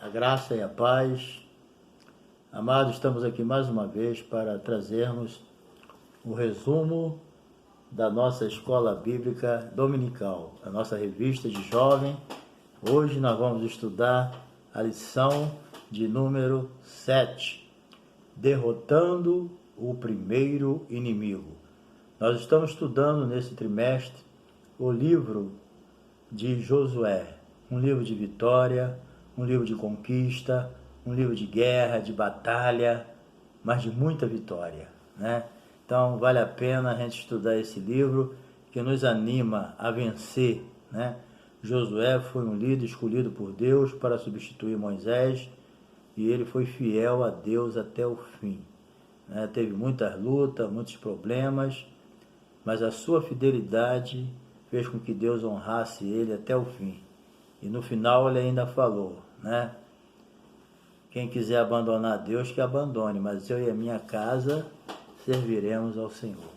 A graça e a paz. Amados, estamos aqui mais uma vez para trazermos o resumo da nossa escola bíblica dominical, a nossa revista de jovem. Hoje nós vamos estudar a lição de número 7, derrotando o primeiro inimigo. Nós estamos estudando nesse trimestre o livro de Josué, um livro de vitória, um livro de conquista, um livro de guerra, de batalha, mas de muita vitória, né? Então vale a pena a gente estudar esse livro que nos anima a vencer, né? Josué foi um líder escolhido por Deus para substituir Moisés e ele foi fiel a Deus até o fim, né? Teve muitas lutas, muitos problemas, mas a sua fidelidade fez com que Deus honrasse ele até o fim. E no final ele ainda falou, né? Quem quiser abandonar Deus, que abandone, mas eu e a minha casa serviremos ao Senhor.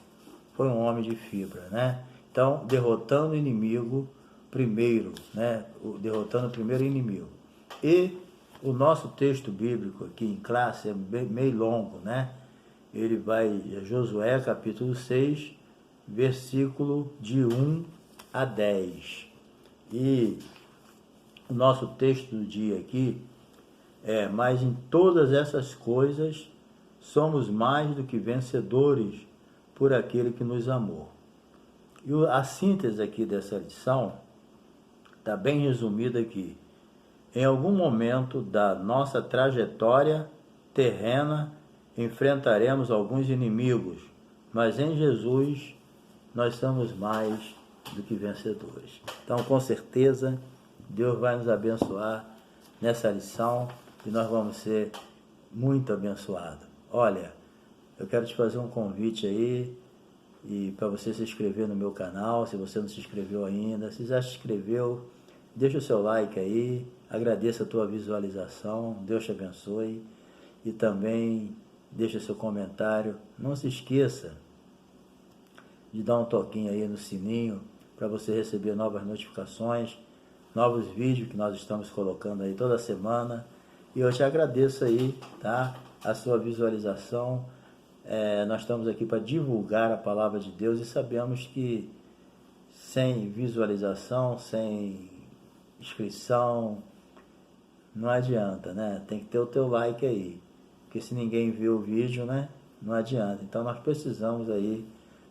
Foi um homem de fibra, né? Então, derrotando o inimigo primeiro, né? Derrotando o primeiro inimigo. E o nosso texto bíblico aqui em classe é meio longo, né? Ele vai, Josué capítulo 6, versículo de 1 a 10. E o nosso texto do dia aqui é: mas em todas essas coisas somos mais do que vencedores por aquele que nos amou. E a síntese aqui dessa lição está bem resumida aqui. Em algum momento da nossa trajetória terrena enfrentaremos alguns inimigos, mas em Jesus nós somos mais do que vencedores. Então, com certeza, Deus vai nos abençoar nessa lição e nós vamos ser muito abençoados. Olha, eu quero te fazer um convite aí e para você se inscrever no meu canal, se você não se inscreveu ainda. Se já se inscreveu, deixa o seu like aí, agradeça a tua visualização, Deus te abençoe e também deixa seu comentário. Não se esqueça de dar um toquinho aí no sininho para você receber novas notificações, novos vídeos que nós estamos colocando aí toda semana. E eu te agradeço aí, tá? A sua visualização. Nós estamos aqui para divulgar a palavra de Deus e sabemos que sem visualização, sem inscrição, não adianta, né? Tem que ter o teu like aí, porque se ninguém viu o vídeo, né? Não adianta. Então nós precisamos aí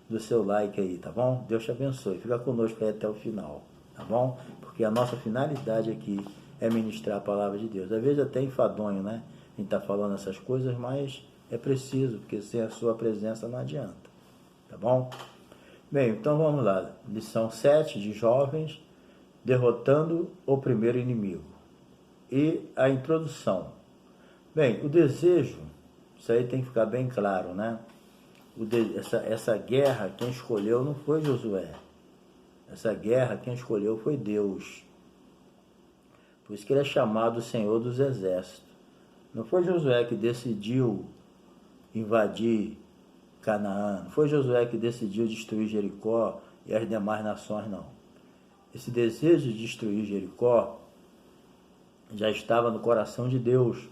do seu like aí, tá bom? Deus te abençoe. Fica conosco aí até o final, tá bom? Porque a nossa finalidade aqui é ministrar a palavra de Deus. Às vezes até enfadonho, né? A gente tá falando essas coisas, mas é preciso, porque sem a sua presença não adianta, tá bom? Bem, então vamos lá. Lição 7 de jovens, derrotando o primeiro inimigo. E a introdução. Bem, o desejo, isso aí tem que ficar bem claro, né? Essa guerra, quem escolheu não foi Josué. Essa guerra, quem escolheu foi Deus. Por isso que ele é chamado Senhor dos Exércitos. Não foi Josué que decidiu invadir Canaã. Não foi Josué que decidiu destruir Jericó e as demais nações, não. Esse desejo de destruir Jericó já estava no coração de Deus.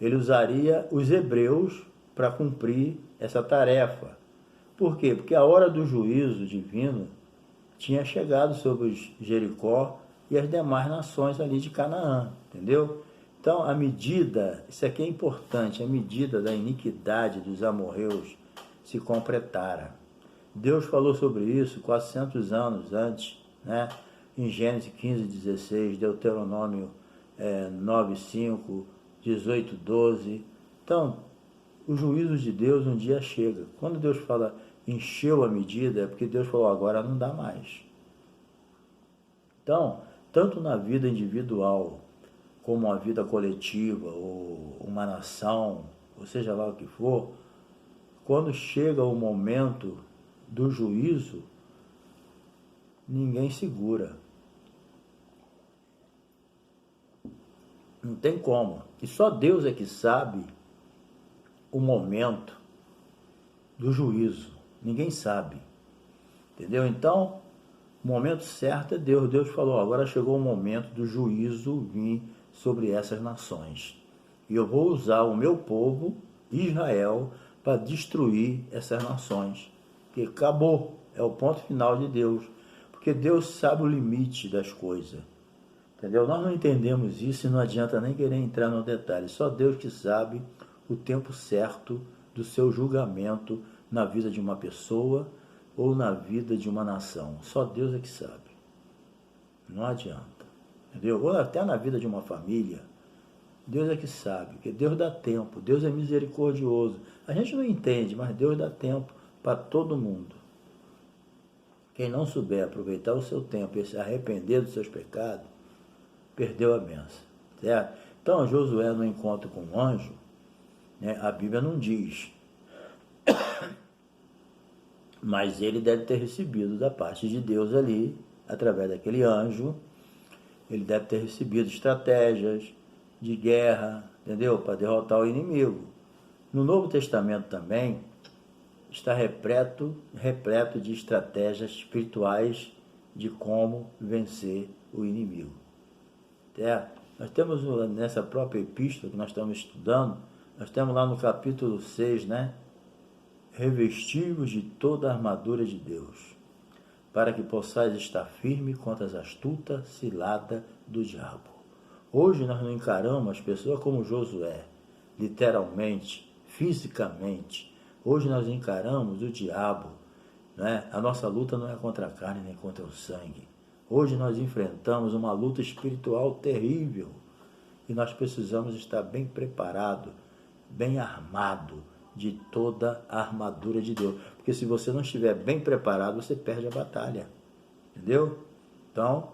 Ele usaria os hebreus para cumprir essa tarefa. Por quê? Porque a hora do juízo divino tinha chegado sobre Jericó e as demais nações ali de Canaã, entendeu? Então, a medida, isso aqui é importante, a medida da iniquidade dos amorreus se completara. Deus falou sobre isso 400 anos antes, né? Em Gênesis 15:16, Deuteronômio 9:5, 18:12. Então, o juízo de Deus um dia chega. Quando Deus fala encheu a medida, é porque Deus falou agora não dá mais. Então, tanto na vida individual como a vida coletiva ou uma nação, ou seja lá o que for, quando chega o momento do juízo, ninguém segura. Não tem como. E só Deus é que sabe o momento do juízo. Ninguém sabe. Entendeu? Então, o momento certo é Deus. Deus falou, agora chegou o momento do juízo vir sobre essas nações. E eu vou usar o meu povo, Israel, para destruir essas nações. Porque acabou, é o ponto final de Deus. Porque Deus sabe o limite das coisas. Entendeu? Nós não entendemos isso e não adianta nem querer entrar no detalhe. Só Deus que sabe o tempo certo do seu julgamento na vida de uma pessoa ou na vida de uma nação. Só Deus é que sabe. Não adianta. Entendeu? Ou até na vida de uma família. Deus é que sabe, porque Deus dá tempo, Deus é misericordioso. A gente não entende, mas Deus dá tempo para todo mundo. Quem não souber aproveitar o seu tempo e se arrepender dos seus pecados, perdeu a benção. Certo? Então, Josué, no encontro com o anjo, né, a Bíblia não diz, mas ele deve ter recebido da parte de Deus ali, através daquele anjo, ele deve ter recebido estratégias de guerra, entendeu? Para derrotar o inimigo. No Novo Testamento também está repleto de estratégias espirituais de como vencer o inimigo. Certo? Nós temos nessa própria epístola que nós estamos estudando, nós temos lá no capítulo 6, né? Revestivos de toda a armadura de Deus, para que possais estar firme contra as astutas ciladas do diabo. Hoje nós não encaramos as pessoas como Josué, literalmente, fisicamente. Hoje nós encaramos o diabo, né? A nossa luta não é contra a carne nem contra o sangue. Hoje nós enfrentamos uma luta espiritual terrível e nós precisamos estar bem preparado, bem armado de toda a armadura de Deus. Porque se você não estiver bem preparado, você perde a batalha. Entendeu? Então,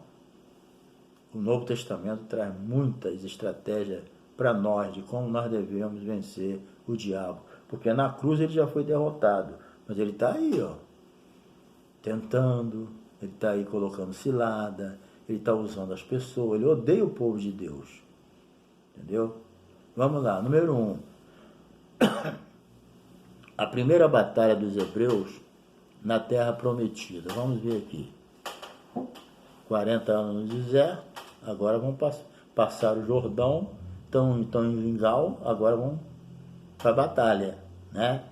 o Novo Testamento traz muitas estratégias para nós de como nós devemos vencer o diabo. Porque na cruz ele já foi derrotado, mas ele está aí, ó, tentando, ele está aí colocando cilada, ele está usando as pessoas, ele odeia o povo de Deus. Entendeu? Vamos lá, número 1. A primeira batalha dos hebreus na terra prometida. Vamos ver aqui. 40 anos no deserto, agora vão passar o Jordão, estão em Vingal, agora vão para a batalha, né?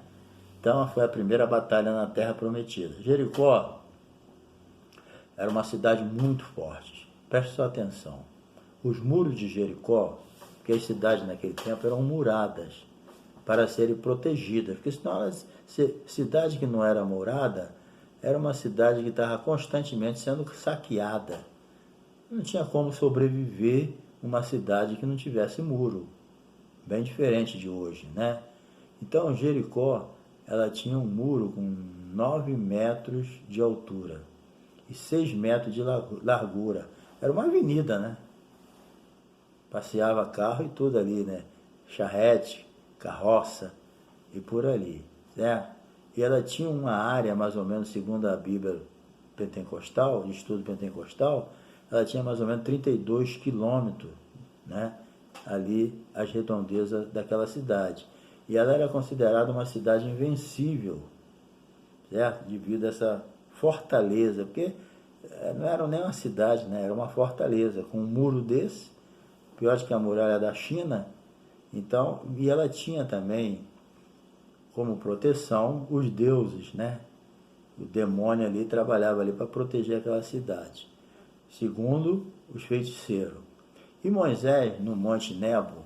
Então foi a primeira batalha na terra prometida. Jericó era uma cidade muito forte. Preste sua atenção. Os muros de Jericó, porque as cidades naquele tempo eram muradas para serem protegidas, porque senão cidade que não era murada era uma cidade que estava constantemente sendo saqueada. Não tinha como sobreviver uma cidade que não tivesse muro. Bem diferente de hoje, né? Então, Jericó, ela tinha um muro com 9 metros de altura e 6 metros de largura. Era uma avenida, né? Passeava carro e tudo ali, né? Charrete, carroça e por ali, certo? E ela tinha uma área, mais ou menos, segundo a Bíblia pentecostal, de estudo pentecostal, ela tinha mais ou menos 32 quilômetros, né? Ali, as redondezas daquela cidade. E ela era considerada uma cidade invencível, certo? Devido a essa fortaleza, porque não era nem uma cidade, né? Era uma fortaleza, com um muro desse, pior que a muralha da China. Então, e ela tinha também como proteção os deuses, né? O demônio ali trabalhava ali para proteger aquela cidade, segundo os feiticeiros. E Moisés, no Monte Nebo,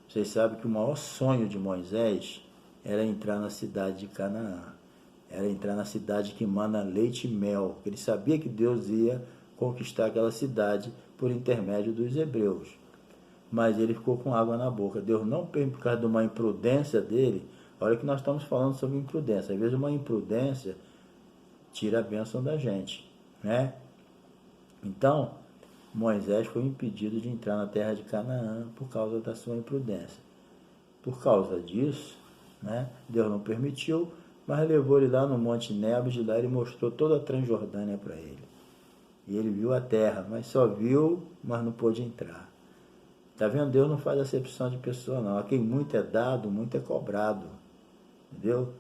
vocês sabem que o maior sonho de Moisés era entrar na cidade de Canaã, era entrar na cidade que mana leite e mel. Ele sabia que Deus ia conquistar aquela cidade por intermédio dos hebreus, mas ele ficou com água na boca. Deus não permitiu, por causa de uma imprudência dele. Olha que nós estamos falando sobre imprudência. Às vezes uma imprudência tira a bênção da gente, né? Então, Moisés foi impedido de entrar na terra de Canaã por causa da sua imprudência. Por causa disso, né, Deus não permitiu, mas levou ele lá no Monte Nebo, de lá ele mostrou toda a Transjordânia para ele. E ele viu a terra, mas só viu, mas não pôde entrar. Está vendo? Deus não faz acepção de pessoa, não. A quem muito é dado, muito é cobrado. Entendeu?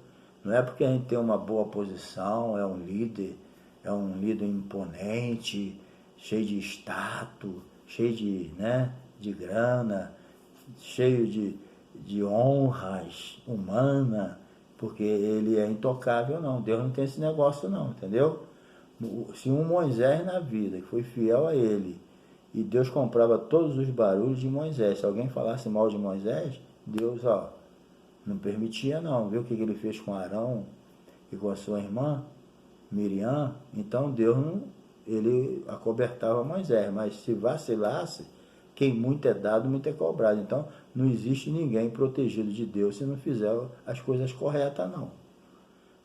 Não é porque a gente tem uma boa posição, é um líder imponente, cheio de status, cheio de, né, de grana, cheio de honras humanas, porque ele é intocável, não. Deus não tem esse negócio, não, entendeu? Se um Moisés na vida, que foi fiel a ele, e Deus comprava todos os barulhos de Moisés, se alguém falasse mal de Moisés, Deus, não permitia, não. Viu o que ele fez com Arão e com a sua irmã, Miriam? Então Deus não, ele acobertava Moisés, mas se vacilasse, quem muito é dado, muito é cobrado. Então não existe ninguém protegido de Deus se não fizer as coisas corretas, não.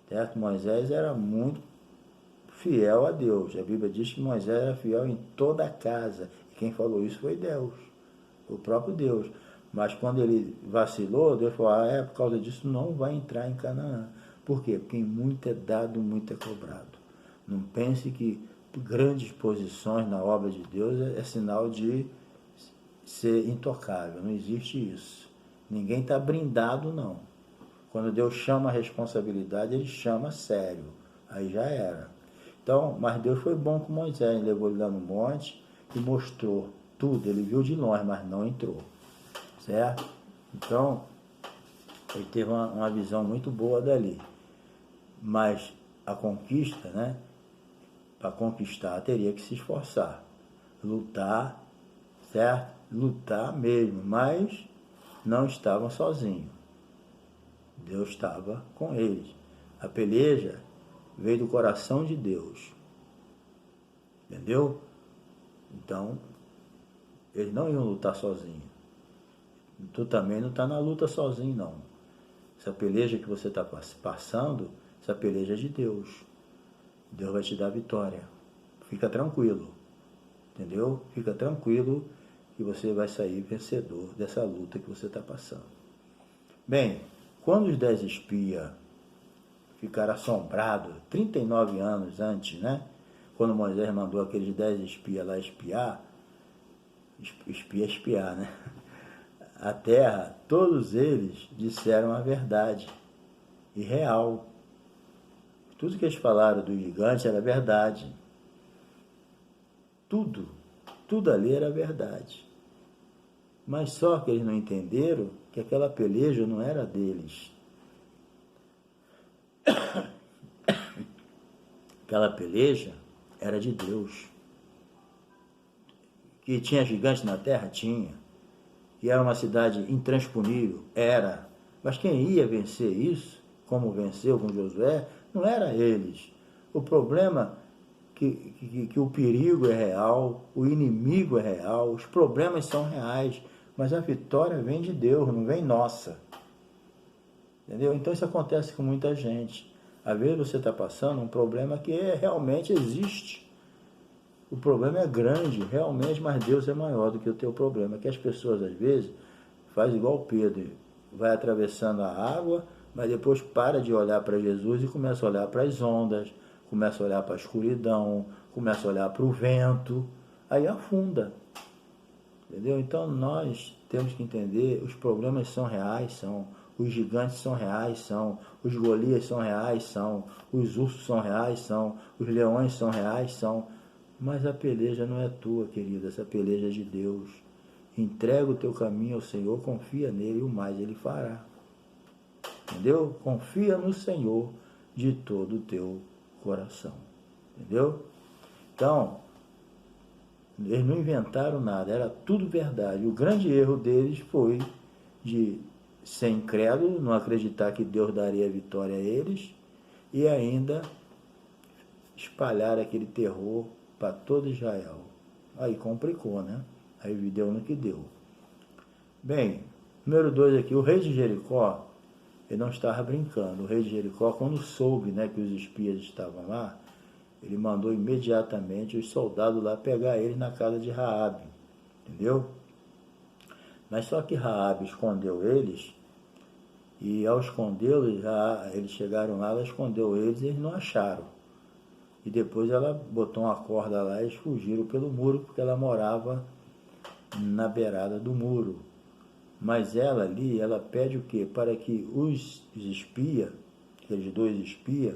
Certo? Moisés era muito fiel a Deus. A Bíblia diz que Moisés era fiel em toda a casa. E quem falou isso foi Deus, o próprio Deus. Mas quando ele vacilou, Deus falou, por causa disso não vai entrar em Canaã. Por quê? Porque muito é dado, muito é cobrado. Não pense que grandes posições na obra de Deus é sinal de ser intocável. Não existe isso. Ninguém está brindado, não. Quando Deus chama a responsabilidade, ele chama sério. Aí já era. Então, mas Deus foi bom com Moisés, levou ele lá no monte e mostrou tudo. Ele viu de longe, mas não entrou. Certo? Então, ele teve uma visão muito boa dali. Mas a conquista, né? Para conquistar, teria que se esforçar. Lutar, certo? Lutar mesmo, mas não estavam sozinhos. Deus estava com eles. A peleja veio do coração de Deus. Entendeu? Então, eles não iam lutar sozinhos. Tu também não está na luta sozinho, não. Essa peleja que você está passando, essa peleja é de Deus. Deus vai te dar vitória. Fica tranquilo. Entendeu? Fica tranquilo que você vai sair vencedor dessa luta que você está passando. Bem, quando os 10 espias ficaram assombrados, 39 anos antes, né? Quando Moisés mandou aqueles 10 espias lá espiar, né? A terra, todos eles disseram a verdade e real. Tudo que eles falaram do gigante era verdade. Tudo ali era verdade. Mas só que eles não entenderam que aquela peleja não era deles. Aquela peleja era de Deus. Que tinha gigante na terra? Tinha. Que era uma cidade intransponível? Era. Mas quem ia vencer isso, como venceu com Josué, não era eles. O problema que o perigo é real, o inimigo é real, os problemas são reais, mas a vitória vem de Deus, não vem nossa. Entendeu? Então isso acontece com muita gente. Às vezes você está passando um problema que realmente existe. O problema é grande, realmente, mas Deus é maior do que o teu problema. Que as pessoas, às vezes, fazem igual Pedro, vai atravessando a água, mas depois para de olhar para Jesus e começa a olhar para as ondas, começa a olhar para a escuridão, começa a olhar para o vento, aí afunda. Entendeu? Então nós temos que entender, os problemas são reais, os gigantes são reais, os Golias são reais, os ursos são reais, os leões são reais, mas a peleja não é tua, querida, essa peleja é de Deus. Entrega o teu caminho ao Senhor, confia nele e o mais ele fará. Entendeu? Confia no Senhor de todo o teu coração. Entendeu? Então, eles não inventaram nada, era tudo verdade. O grande erro deles foi de ser incrédulo, não acreditar que Deus daria vitória a eles e ainda espalhar aquele terror para todo Israel. Aí complicou, né? Aí deu no que deu. Bem, número 2 aqui, o rei de Jericó, ele não estava brincando. O rei de Jericó, quando soube, né, que os espias estavam lá, ele mandou imediatamente os soldados lá pegar eles na casa de Raabe, entendeu? Mas só que Raabe escondeu eles, e ao escondê-los, eles chegaram lá, ela escondeu eles e eles não acharam. E depois ela botou uma corda lá e eles fugiram pelo muro, porque ela morava na beirada do muro. Mas ela ali, ela pede o quê? Para que os espias, aqueles 2 espias,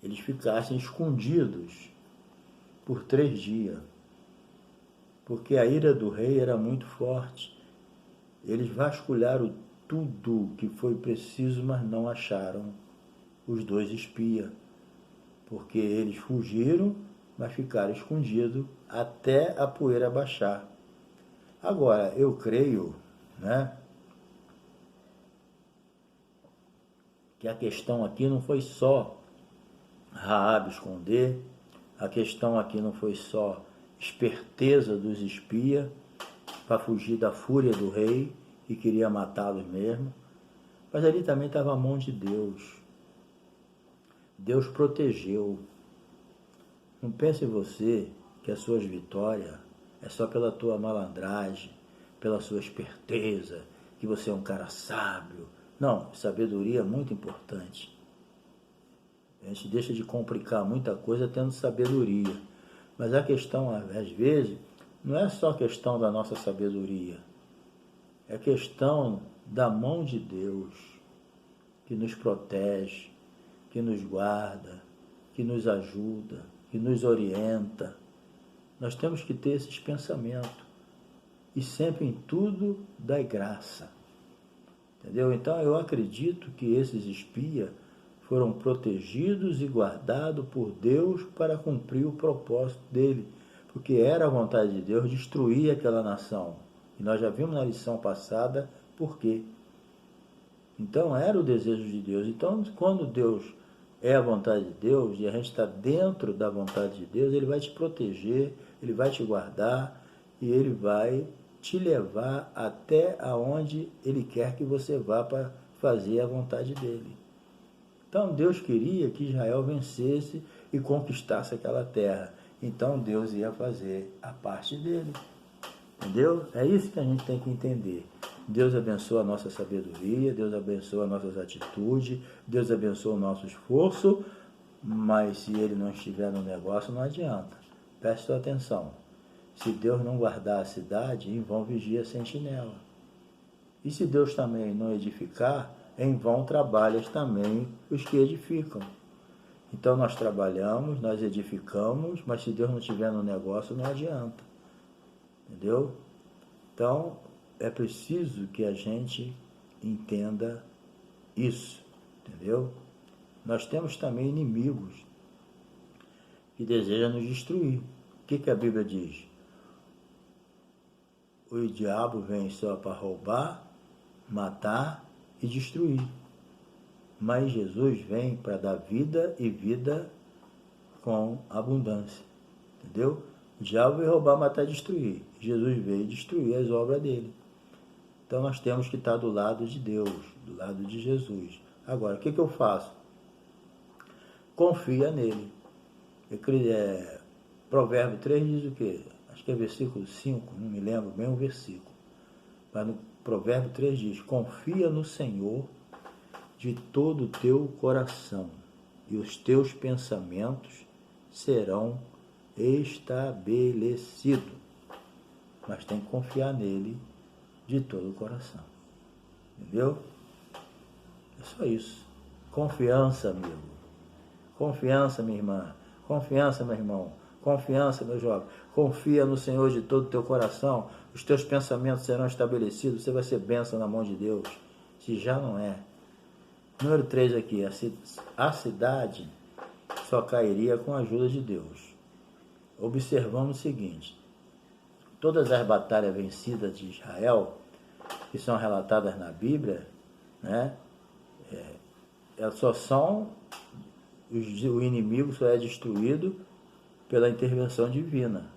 eles ficassem escondidos por 3 dias. porque a ira do rei era muito forte. Eles vasculharam tudo que foi preciso, mas não acharam os dois espias, porque eles fugiram, mas ficaram escondidos até a poeira baixar. Agora, eu creio, né, que a questão aqui não foi só Raabe esconder, a questão aqui não foi só esperteza dos espias para fugir da fúria do rei, que queria matá-los mesmo, mas ali também estava a mão de Deus. Deus protegeu. Não pense em você que as suas vitórias é só pela tua malandragem, pela sua esperteza, que você é um cara sábio. Não, sabedoria é muito importante. A gente deixa de complicar muita coisa tendo sabedoria. Mas a questão, às vezes, não é só questão da nossa sabedoria. É questão da mão de Deus, que nos protege, que nos guarda, que nos ajuda, que nos orienta. Nós temos que ter esses pensamentos. E sempre em tudo dai graça. Entendeu? Então eu acredito que esses espias foram protegidos e guardados por Deus para cumprir o propósito dele. Porque era a vontade de Deus destruir aquela nação. E nós já vimos na lição passada por quê. Então era o desejo de Deus. Então quando Deus é a vontade de Deus e a gente está dentro da vontade de Deus, Ele vai te proteger, Ele vai te guardar e Ele vai te levar até aonde Ele quer que você vá para fazer a vontade dEle. Então Deus queria que Israel vencesse e conquistasse aquela terra. Então Deus ia fazer a parte dele. Entendeu? É isso que a gente tem que entender. Deus abençoa a nossa sabedoria, Deus abençoa as nossas atitudes, Deus abençoa o nosso esforço, mas se Ele não estiver no negócio, não adianta. Preste sua atenção. Se Deus não guardar a cidade, em vão vigia a sentinela. E se Deus também não edificar, em vão trabalham também os que edificam. Então nós trabalhamos, nós edificamos, mas se Deus não estiver no negócio, não adianta. Entendeu? Então, é preciso que a gente entenda isso, entendeu? Nós temos também inimigos que desejam nos destruir. O que a Bíblia diz? O diabo vem só para roubar, matar e destruir. Mas Jesus vem para dar vida e vida com abundância, entendeu? O diabo veio roubar, matar e destruir. Jesus veio destruir as obras dele. Então nós temos que estar do lado de Deus, do lado de Jesus. Agora, o que eu faço? Confia nele. Provérbio 3 diz o quê? Acho que é versículo 5, não me lembro bem o versículo. Mas no Provérbio 3 diz: confia no Senhor de todo o teu coração, e os teus pensamentos serão estabelecidos. Mas tem que confiar nele de todo o coração. Entendeu? É só isso. Confiança, amigo. Confiança, minha irmã. Confiança, meu irmão. Confiança, meu jovem. Confia no Senhor de todo o teu coração. Os teus pensamentos serão estabelecidos. Você vai ser bênção na mão de Deus. Se já não é. Número 3 aqui. A cidade só cairia com a ajuda de Deus. Observamos o seguinte. Todas as batalhas vencidas de Israel, que são relatadas na Bíblia, né, elas só são, o inimigo só é destruído pela intervenção divina.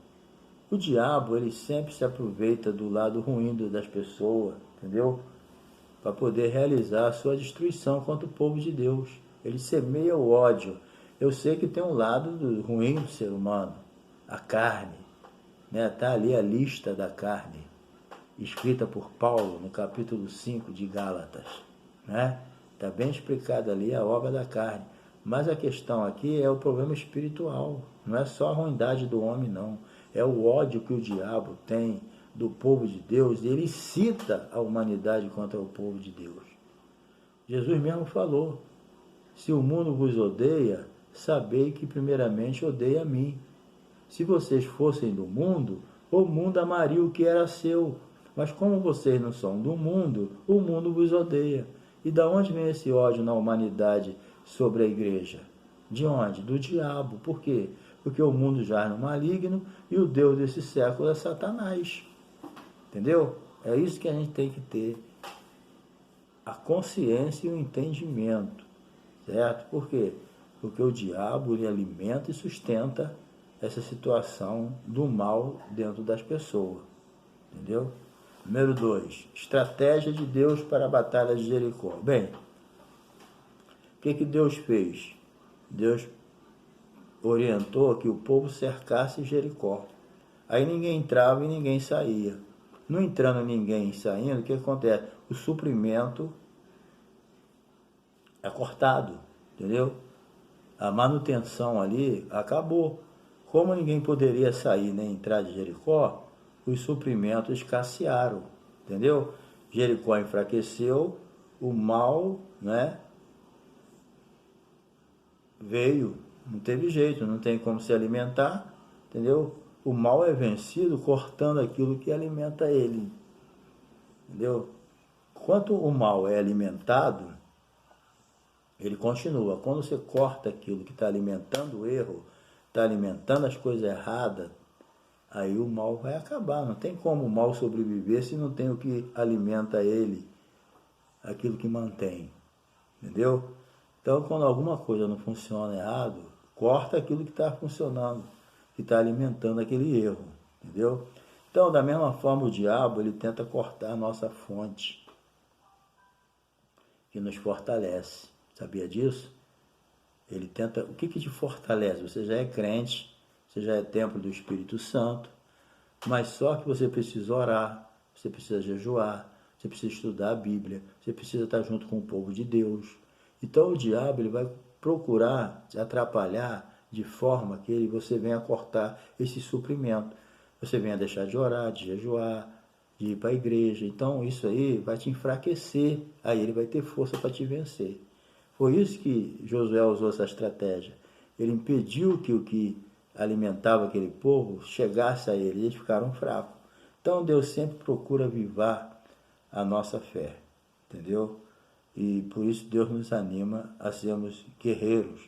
O diabo, ele sempre se aproveita do lado ruim das pessoas, entendeu? Para poder realizar a sua destruição contra o povo de Deus. Ele semeia o ódio. Eu sei que tem um lado ruim do ser humano, a carne. Está ali a lista da carne, escrita por Paulo no capítulo 5 de Gálatas. Está bem explicada ali a obra da carne. Mas a questão aqui é o problema espiritual. Não é só a ruindade do homem, não. É o ódio que o diabo tem do povo de Deus. E ele cita a humanidade contra o povo de Deus. Jesus mesmo falou: se o mundo vos odeia, sabei que primeiramente odeia a mim. Se vocês fossem do mundo, o mundo amaria o que era seu. Mas como vocês não são do mundo, o mundo vos odeia. E da onde vem esse ódio na humanidade sobre a igreja? De onde? Do diabo. Por quê? Porque o mundo jaz no maligno e o Deus desse século é Satanás. Entendeu? É isso que a gente tem que ter. A consciência e o entendimento. Certo? Por quê? Porque o diabo ele alimenta e sustenta essa situação do mal dentro das pessoas. Entendeu? Número 2. Estratégia de Deus para a batalha de Jericó. Bem, o que Deus fez? Deus orientou que o povo cercasse Jericó. Aí ninguém entrava e ninguém saía. Não entrando ninguém e saindo, o que acontece? O suprimento é cortado, entendeu? A manutenção ali acabou. Como ninguém poderia sair nem entrar de Jericó, os suprimentos escassearam, entendeu? Jericó enfraqueceu, o mal, né, veio, não teve jeito, não tem como se alimentar, entendeu? O mal é vencido cortando aquilo que alimenta ele, entendeu? Enquanto o mal é alimentado, ele continua. Quando você corta aquilo que está alimentando o erro, está alimentando as coisas erradas, aí o mal vai acabar. Não tem como o mal sobreviver se não tem o que alimenta ele, aquilo que mantém. Entendeu? Então, quando alguma coisa não funciona errado, corta aquilo que está funcionando, que está alimentando aquele erro. Entendeu? Então, da mesma forma, o diabo ele tenta cortar a nossa fonte, que nos fortalece. Sabia disso? Ele tenta... O que te fortalece? Você já é crente, você já é templo do Espírito Santo, mas só que você precisa orar, você precisa jejuar, você precisa estudar a Bíblia, você precisa estar junto com o povo de Deus. Então o diabo ele vai procurar te atrapalhar de forma que você venha cortar esse suprimento. Você venha deixar de orar, de jejuar, de ir para a igreja. Então isso aí vai te enfraquecer, aí ele vai ter força para te vencer. Foi isso que Josué usou essa estratégia. Ele impediu que o que alimentava aquele povo chegasse a ele, eles ficaram fracos. Então Deus sempre procura avivar a nossa fé, entendeu? E por isso Deus nos anima a sermos guerreiros.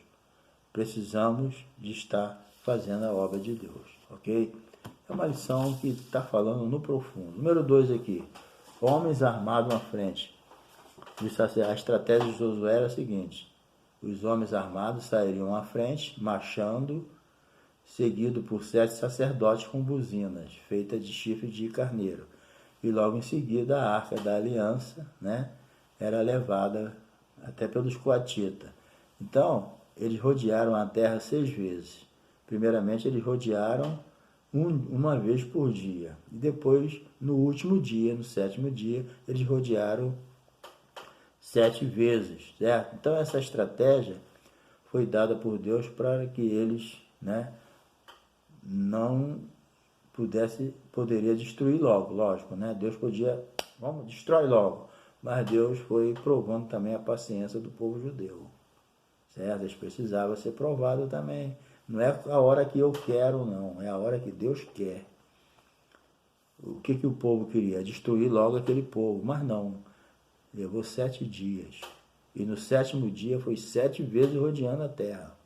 Precisamos de estar fazendo a obra de Deus, ok? É uma lição que está falando no profundo. Número 2 aqui, homens armados à frente. A estratégia de Josué era a seguinte: os homens armados sairiam à frente, marchando, seguido por 7 sacerdotes com buzinas, feitas de chifre de carneiro. E logo em seguida a arca da aliança, né, era levada até pelos coatitas. Então, eles rodearam a terra 6 vezes. Primeiramente, eles rodearam uma vez por dia. E depois, no último dia, no 7º dia, eles rodearam 7 vezes, certo? Então essa estratégia foi dada por Deus para que eles, né, não poderia destruir logo, lógico, né? Deus podia, vamos, destrói logo, mas Deus foi provando também a paciência do povo judeu, certo? Eles precisavam ser provados também. Não é a hora que eu quero, não, é a hora que Deus quer. O que o povo queria? Destruir logo aquele povo, mas não. Levou 7 dias. E no 7º dia foi 7 vezes rodeando a terra.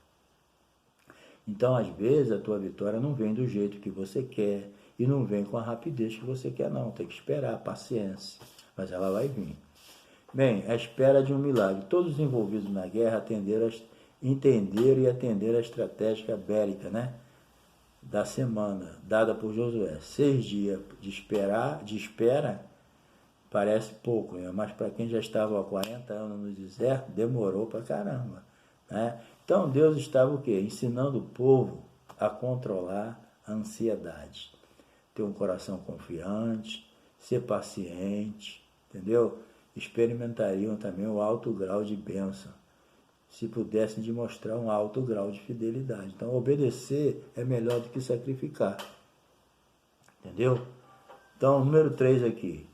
Então, às vezes, a tua vitória não vem do jeito que você quer. E não vem com a rapidez que você quer, não. Tem que esperar, paciência. Mas ela vai vir. Bem, a espera de um milagre. Todos os envolvidos na guerra entenderam e atenderam a estratégia bélica, né, da semana, dada por Josué. 6 dias de espera, parece pouco, né? Mas para quem já estava há 40 anos no deserto, demorou para caramba, né? Então Deus estava o quê? Ensinando o povo a controlar a ansiedade, ter um coração confiante, ser paciente, entendeu? Experimentariam também o alto grau de bênção, se pudessem demonstrar um alto grau de fidelidade. Então obedecer é melhor do que sacrificar, entendeu? Então, número 3 aqui.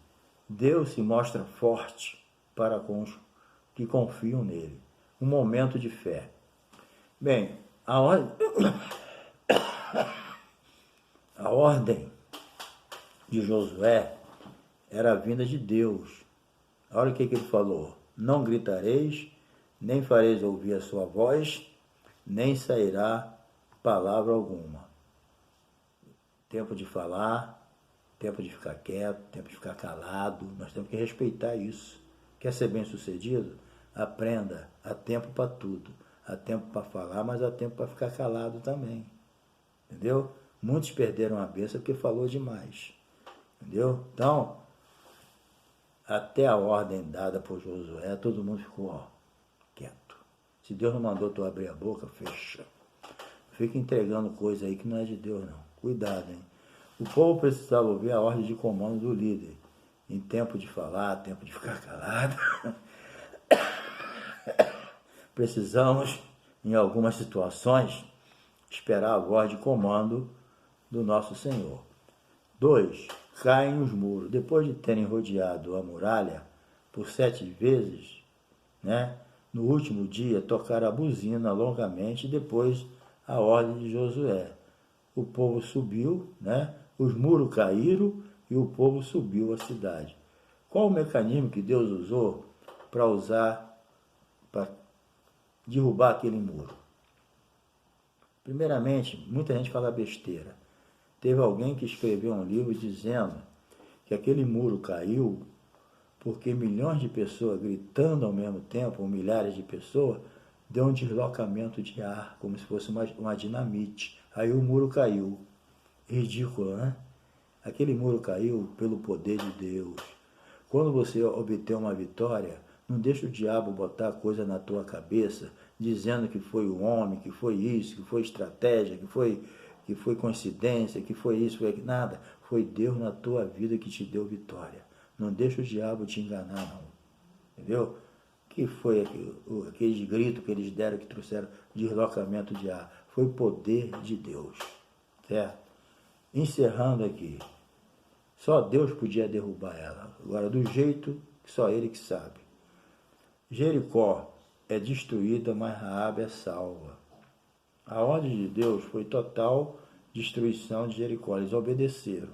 Deus se mostra forte para com os que confiam nele. Um momento de fé. Bem, a ordem de Josué era a vinda de Deus. Olha o que ele falou: não gritareis, nem fareis ouvir a sua voz, nem sairá palavra alguma. Tempo de falar, tempo de ficar quieto, tempo de ficar calado. Nós temos que respeitar isso. Quer ser bem-sucedido? Aprenda. Há tempo para tudo. Há tempo para falar, mas há tempo para ficar calado também. Entendeu? Muitos perderam a bênção porque falou demais. Entendeu? Então, até a ordem dada por Josué, todo mundo ficou quieto. Se Deus não mandou tu abrir a boca, fecha. Fica entregando coisa aí que não é de Deus, não. Cuidado, hein? O povo precisava ouvir a ordem de comando do líder. Em tempo de falar, tempo de ficar calado. Precisamos, em algumas situações, esperar a voz de comando do nosso Senhor. 2. Caem os muros. Depois de terem rodeado a muralha por 7 vezes, né, no último dia tocaram a buzina longamente e depois a ordem de Josué. O povo subiu, né, os muros caíram e o povo subiu a cidade. Qual o mecanismo que Deus usou para derrubar aquele muro? Primeiramente, muita gente fala besteira. Teve alguém que escreveu um livro dizendo que aquele muro caiu porque milhões de pessoas gritando ao mesmo tempo, ou milhares de pessoas, deu um deslocamento de ar, como se fosse uma dinamite. Aí o muro caiu. Ridículo, né? Aquele muro caiu pelo poder de Deus. Quando você obter uma vitória, não deixa o diabo botar coisa na tua cabeça, dizendo que foi o homem, que foi isso, que foi estratégia, que foi coincidência, que foi isso, foi aquilo. Nada. Foi Deus na tua vida que te deu vitória. Não deixa o diabo te enganar, não. Entendeu? Que foi aqueles gritos que eles deram, que trouxeram deslocamento de ar? Foi o poder de Deus. Certo? Encerrando aqui. Só Deus podia derrubar ela. Agora, do jeito que só Ele que sabe. Jericó é destruída, mas Raabe é salva. A ordem de Deus foi total destruição de Jericó. Eles obedeceram,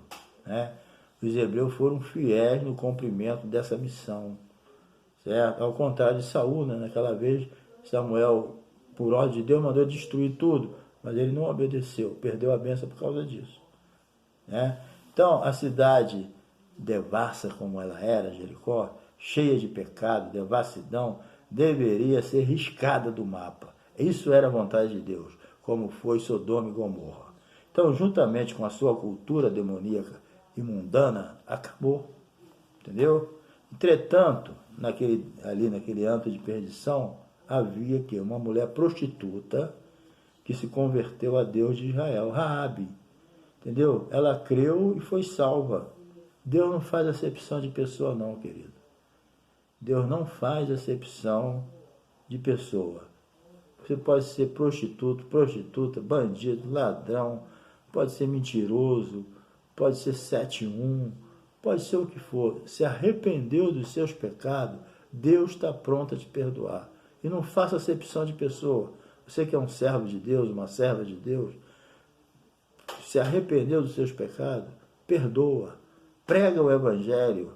né? Os hebreus foram fiéis no cumprimento dessa missão, certo? Ao contrário de Saul, né? Naquela vez, Samuel, por ordem de Deus, mandou destruir tudo, mas ele não obedeceu, perdeu a bênção por causa disso, né? Então, a cidade devassa como ela era, Jericó, cheia de pecado, devassidão, deveria ser riscada do mapa. Isso era a vontade de Deus, como foi Sodoma e Gomorra. Então, juntamente com a sua cultura demoníaca e mundana, acabou. Entendeu? Entretanto, naquele antro de perdição, havia que uma mulher prostituta que se converteu a Deus de Israel, Raabe. Entendeu? Ela creu e foi salva. Deus não faz acepção de pessoa, não, querido. Deus não faz acepção de pessoa. Você pode ser prostituto, prostituta, bandido, ladrão, pode ser mentiroso, pode ser 7-1, pode ser o que for. Se arrependeu dos seus pecados, Deus está pronto a te perdoar. E não faça acepção de pessoa. Você que é um servo de Deus, uma serva de Deus, se arrependeu dos seus pecados, perdoa. Prega o Evangelho,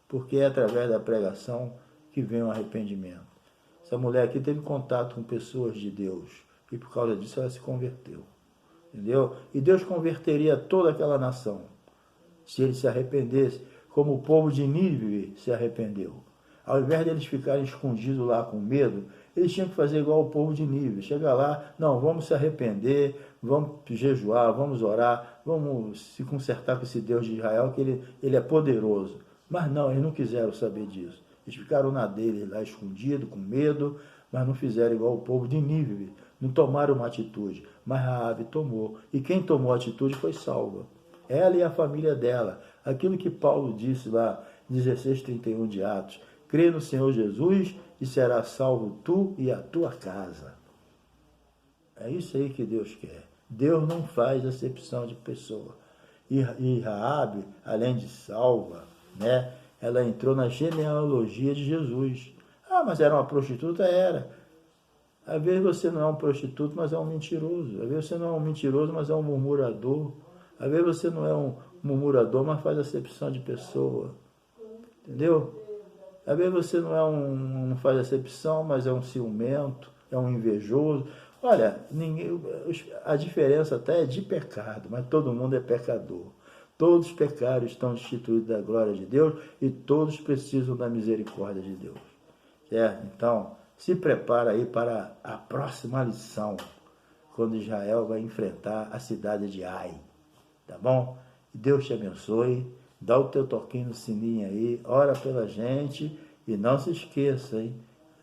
porque é através da pregação que vem o arrependimento. Essa mulher aqui teve contato com pessoas de Deus e por causa disso ela se converteu. Entendeu? E Deus converteria toda aquela nação se eles se arrependessem, como o povo de Nínive se arrependeu. Ao invés de eles ficarem escondidos lá com medo, eles tinham que fazer igual o povo de Nínive. Chegar lá, não, vamos se arrepender, vamos jejuar, vamos orar, vamos se consertar com esse Deus de Israel, que ele é poderoso. Mas não, eles não quiseram saber disso. Eles ficaram na deles lá escondidos, com medo, mas não fizeram igual o povo de Nínive. Não tomaram uma atitude, mas Raabe tomou. E quem tomou a atitude foi salva. Ela e a família dela. Aquilo que Paulo disse lá, 16:31 de Atos. Crê no Senhor Jesus e será salvo tu e a tua casa. É isso aí que Deus quer. Deus não faz acepção de pessoa. E Raabe, além de salva, né, ela entrou na genealogia de Jesus. Ah, mas era uma prostituta? Era. Às vezes você não é um prostituto, mas é um mentiroso. Às vezes você não é um mentiroso, mas é um murmurador. Às vezes você não é murmurador, mas faz acepção de pessoa. Entendeu? Às vezes você não faz acepção, mas é um ciumento, é um invejoso. Olha, a diferença até é de pecado, mas todo mundo é pecador. Todos os pecados estão destituídos da glória de Deus e todos precisam da misericórdia de Deus. Certo? Então, se prepara aí para a próxima lição, quando Israel vai enfrentar a cidade de Ai. Tá bom? Deus te abençoe. Dá o teu toquinho no sininho aí, ora pela gente e não se esqueça, hein?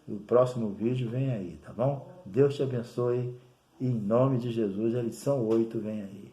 O próximo vídeo vem aí, tá bom? Deus te abençoe e em nome de Jesus, a lição 8 vem aí.